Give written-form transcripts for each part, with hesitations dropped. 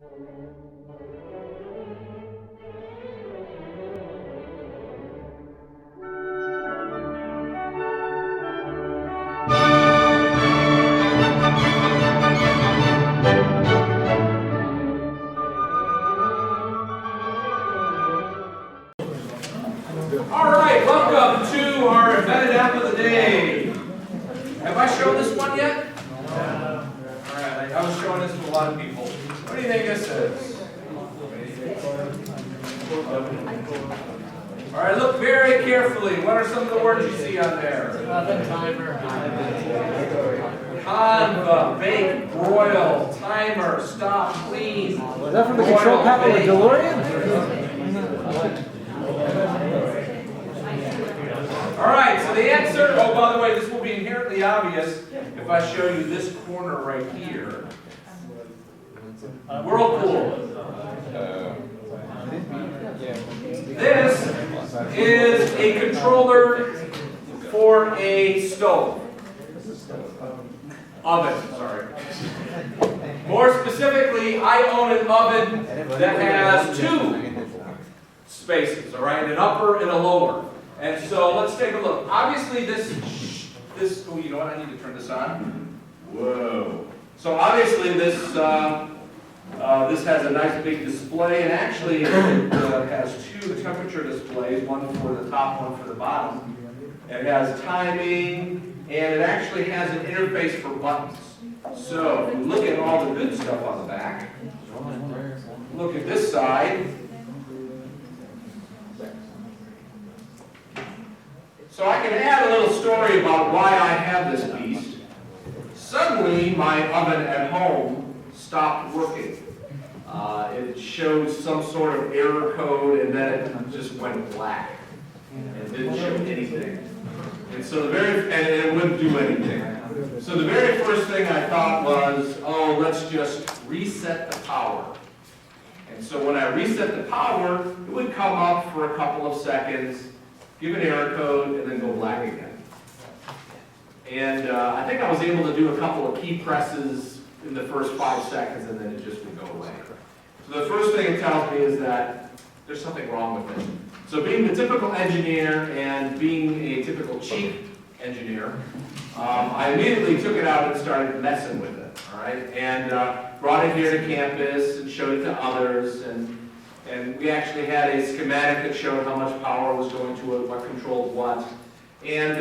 All right, welcome to our invented app of the day. Have I shown this one yet? All right, I was showing this to a lot of people. What do you think this is? All right, look very carefully. What are some of the words you see on there? Conva, bake, broil, timer, stop, clean. Was that from the control panel of the DeLorean? All right, so the answer, oh, by the way, this will be inherently obvious if I show you this corner right here. Whirlpool. This is a controller for a stove. Oven, sorry. More specifically, I own an oven that has two spaces, all right, an upper and a lower. And so let's take a look. Obviously this, oh, you know what, I need to turn this on. Whoa. So obviously this has a nice big display, and actually it has two temperature displays, one for the top, one for the bottom. It has timing, and it actually has an interface for buttons. So if you look at all the good stuff on the back, look at this side. So I can add a little story about why I have this beast. Suddenly, my oven at home stopped working. It showed some sort of error code, and then it just went black. And it didn't show anything. And so and it wouldn't do anything. So the very first thing I thought was, oh, let's just reset the power. And so when I reset the power, it would come up for a couple of seconds, give an error code, and then go black again. And I think I was able to do a couple of key presses in the first 5 seconds, and then it just would go away. So the first thing it tells me is that there's something wrong with it. So being the typical engineer and being a typical cheap engineer, I immediately took it out and started messing with it, all right? And brought it here to campus and showed it to others, and we actually had a schematic that showed how much power was going to it, what controlled what. And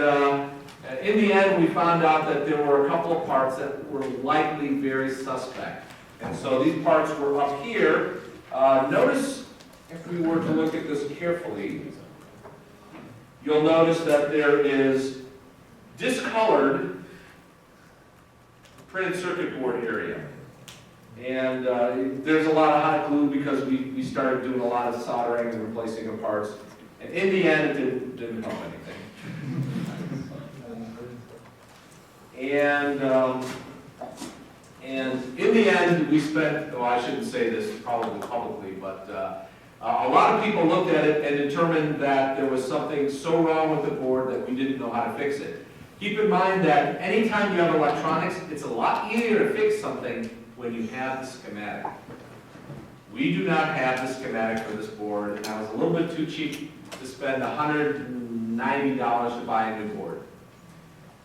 in the end, we found out that there were a couple of parts that were likely very suspect. And so these parts were up here. Notice, if we were to look at this carefully, you'll notice that there is discolored printed circuit board area. And there's a lot of hot glue because we started doing a lot of soldering and replacing of parts. And in the end, it didn't help anything. And in the end, we spent, oh, I shouldn't say this probably publicly, but a lot of people looked at it and determined that there was something so wrong with the board that we didn't know how to fix it. Keep in mind that anytime you have electronics, it's a lot easier to fix something when you have the schematic. We do not have the schematic for this board, and I was a little bit too cheap to spend $190 to buy a new board.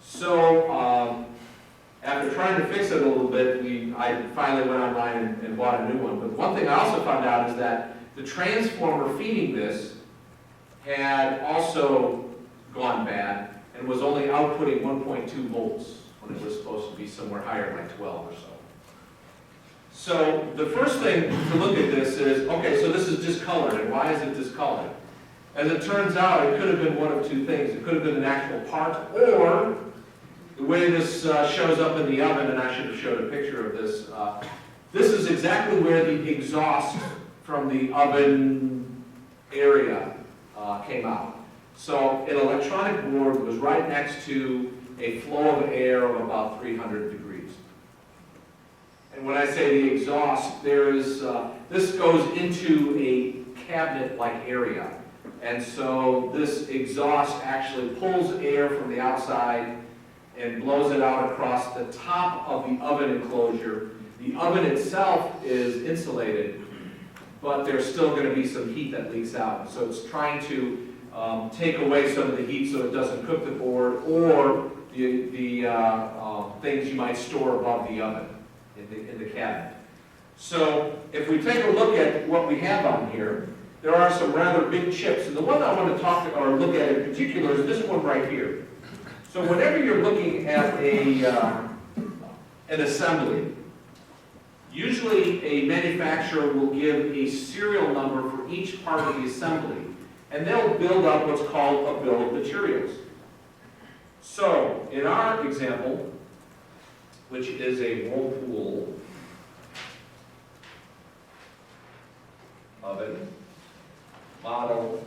So after trying to fix it a little bit, I finally went online and bought a new one. But one thing I also found out is that the transformer feeding this had also gone bad and was only outputting 1.2 volts when it was supposed to be somewhere higher, like 12 or so. So the first thing to look at this is, okay, so this is discolored, and why is it discolored? As it turns out, it could have been one of two things. It could have been an actual part, or the way this shows up in the oven, and I should have showed a picture of this, this is exactly where the exhaust from the oven area came out. So an electronic board was right next to a flow of air of about 300 degrees. And when I say the exhaust, there is, this goes into a cabinet-like area. And so this exhaust actually pulls air from the outside and blows it out across the top of the oven enclosure. The oven itself is insulated, but there's still going to be some heat that leaks out. So it's trying to take away some of the heat so it doesn't cook the board or the things you might store above the oven in the cabinet. So if we take a look at what we have on here, there are some rather big chips. And the one I want to talk or look at in particular is this one right here. So whenever you're looking at an assembly, usually a manufacturer will give a serial number for each part of the assembly, and they'll build up what's called a bill of materials. So in our example, which is a Whirlpool oven, model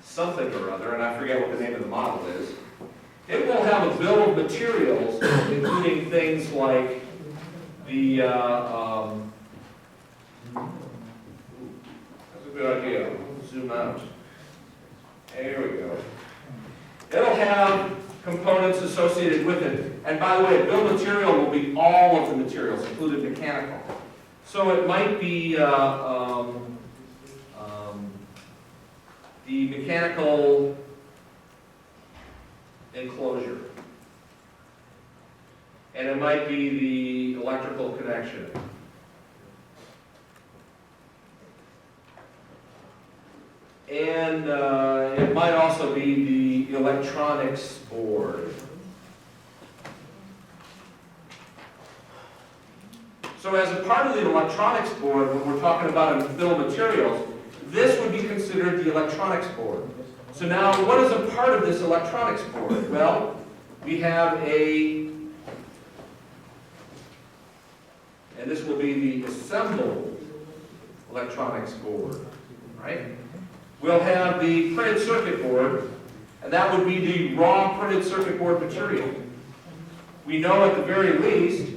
something or other, and I forget what the name of the model is, it will have a bill of materials, including things like the, that's a good idea, zoom out. There we go. It'll have components associated with it. And by the way, a bill of material will be all of the materials, including mechanical. So it might be the mechanical enclosure. And it might be the electrical connection. And it might also be the electronics board. So as a part of the electronics board, when we're talking about a bill of materials, this would be considered the electronics board. So now, what is a part of this electronics board? Well, we have and this will be the assembled electronics board, right? We'll have the printed circuit board, and that would be the raw printed circuit board material. We know at the very least,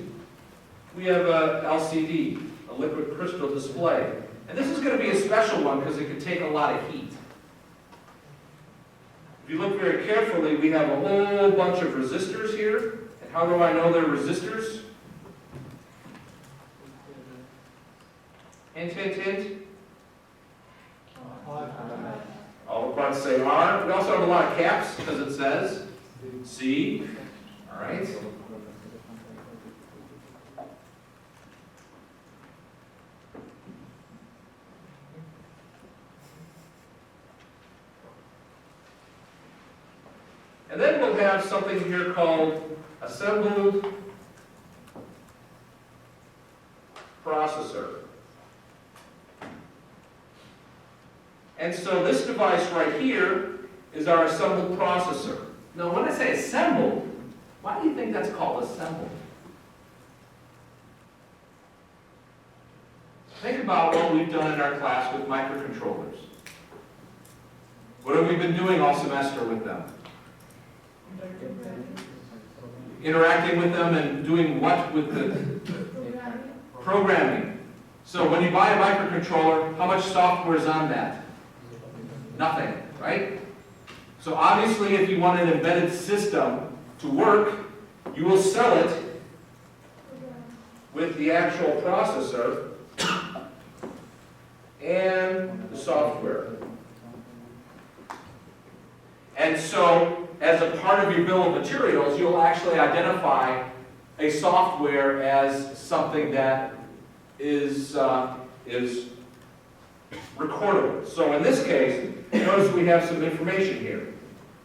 we have a LCD, a liquid crystal display. And this is going to be a special one because it can take a lot of heat. If you look very carefully, we have a whole bunch of resistors here. And how do I know they're resistors? Hint, hint, hint. All the parts say R. We also have a lot of caps because it says C. All right. And then we'll have something here called assembled processor. And so this device right here is our assembled processor. Now when I say assembled, why do you think that's called assembled? Think about what we've done in our class with microcontrollers. What have we been doing all semester with them? Interacting with them and doing what with the programming. So when you buy a microcontroller, how much software is on that? Nothing, right? So obviously if you want an embedded system to work, you will sell it with the actual processor and the software. And so, as a part of your bill of materials, you'll actually identify a software as something that is recordable. So in this case, notice we have some information here.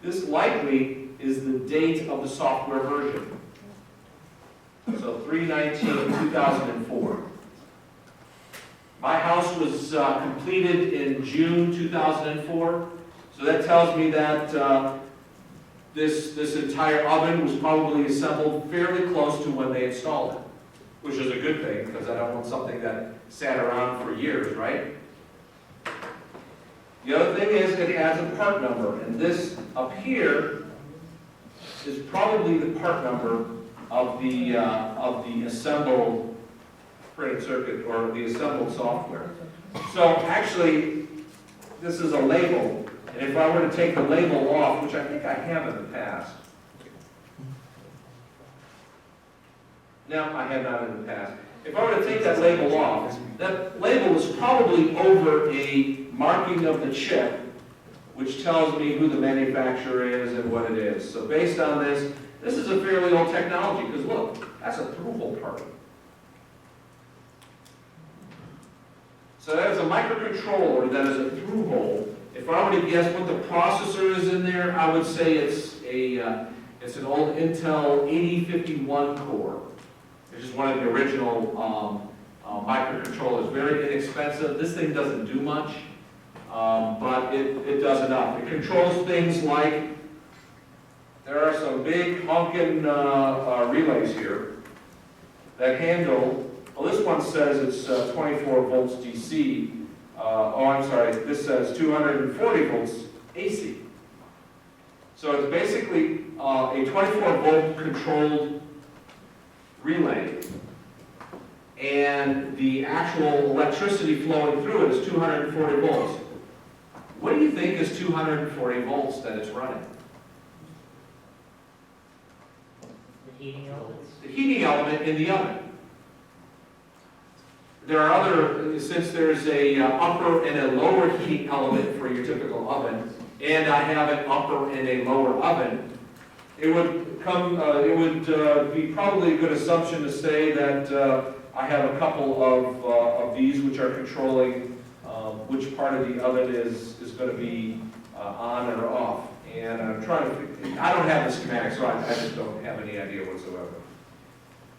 This likely is the date of the software version. So 3/19/2004. My house was completed in June 2004. So that tells me that this entire oven was probably assembled fairly close to when they installed it, which is a good thing because I don't want something that sat around for years, right? The other thing is it has a part number, and this up here is probably the part number of the assembled printed circuit or the assembled software. So actually, this is a label. And if I were to take the label off, which I think I have in the past, No, I have not in the past. If I were to take that label off, that label is probably over a marking of the chip, which tells me who the manufacturer is and what it is. So based on this, this is a fairly old technology, because look, that's a through-hole part. So that is a microcontroller that is a through-hole. If I were to guess what the processor is in there, I would say it's an old Intel 8051 core. It's just one of the original microcontrollers. Very inexpensive. This thing doesn't do much, but it does enough. It controls things like, there are some big honking relays here that handle, well, this one says it's 24 volts DC. Oh, I'm sorry, this says 240 volts AC. So it's basically a 24 volt controlled relay, and the actual electricity flowing through it is 240 volts. What do you think is 240 volts that it's running? The heating elements. The heating element in the oven. There are other, since there's a upper and a lower heat element for your typical oven, and I have an upper and a lower oven, it would be probably a good assumption to say that I have a couple of these which are controlling which part of the oven is going to be on or off. And I'm trying to, I don't have the schematic, so I just don't have any idea whatsoever.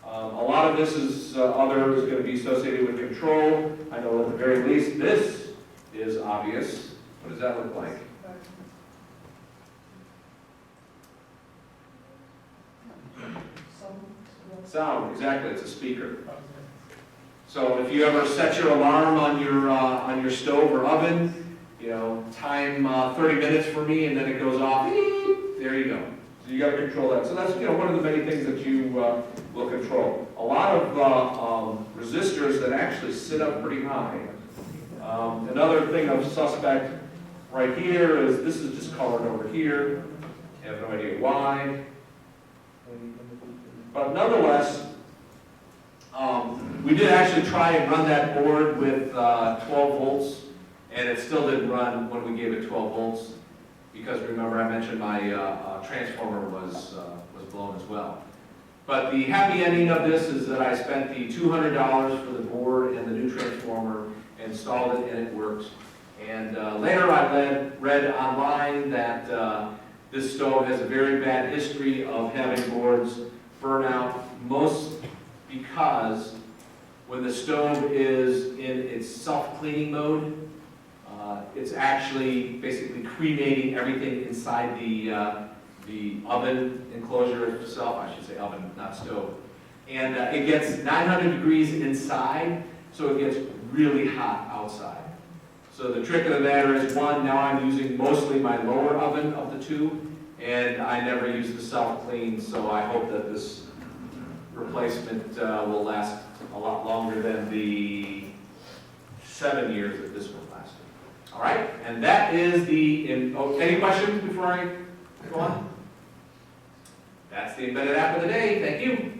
A lot of this is other is going to be associated with control. I know at the very least this is obvious. What does that look like? Sound, exactly. It's a speaker. So if you ever set your alarm on your stove or oven, you know, time 30 minutes for me, and then it goes off. There you go. So you got to control that. So that's one of the many things that you will control. A lot of resistors that actually sit up pretty high. Another thing of suspect right here is this is just colored over here. I have no idea why. But nonetheless, we did actually try and run that board with 12 volts, and it still didn't run when we gave it 12 volts, because remember I mentioned my transformer was blown as well. But the happy ending of this is that I spent the $200 for the board and the new transformer, installed it, and it works. And later I read online that this stove has a very bad history of having boards burn out, most because when the stove is in its self-cleaning mode, it's actually basically cremating everything inside the oven enclosure itself. I should say oven, not stove. And it gets 900 degrees inside, so it gets really hot outside. So the trick of the matter is, one, now I'm using mostly my lower oven of the two, and I never use the self-clean, so I hope that this replacement will last a lot longer than the 7 years that this one lasted. All right, and that is any questions before I go on? That's the embedded app of the day. Thank you.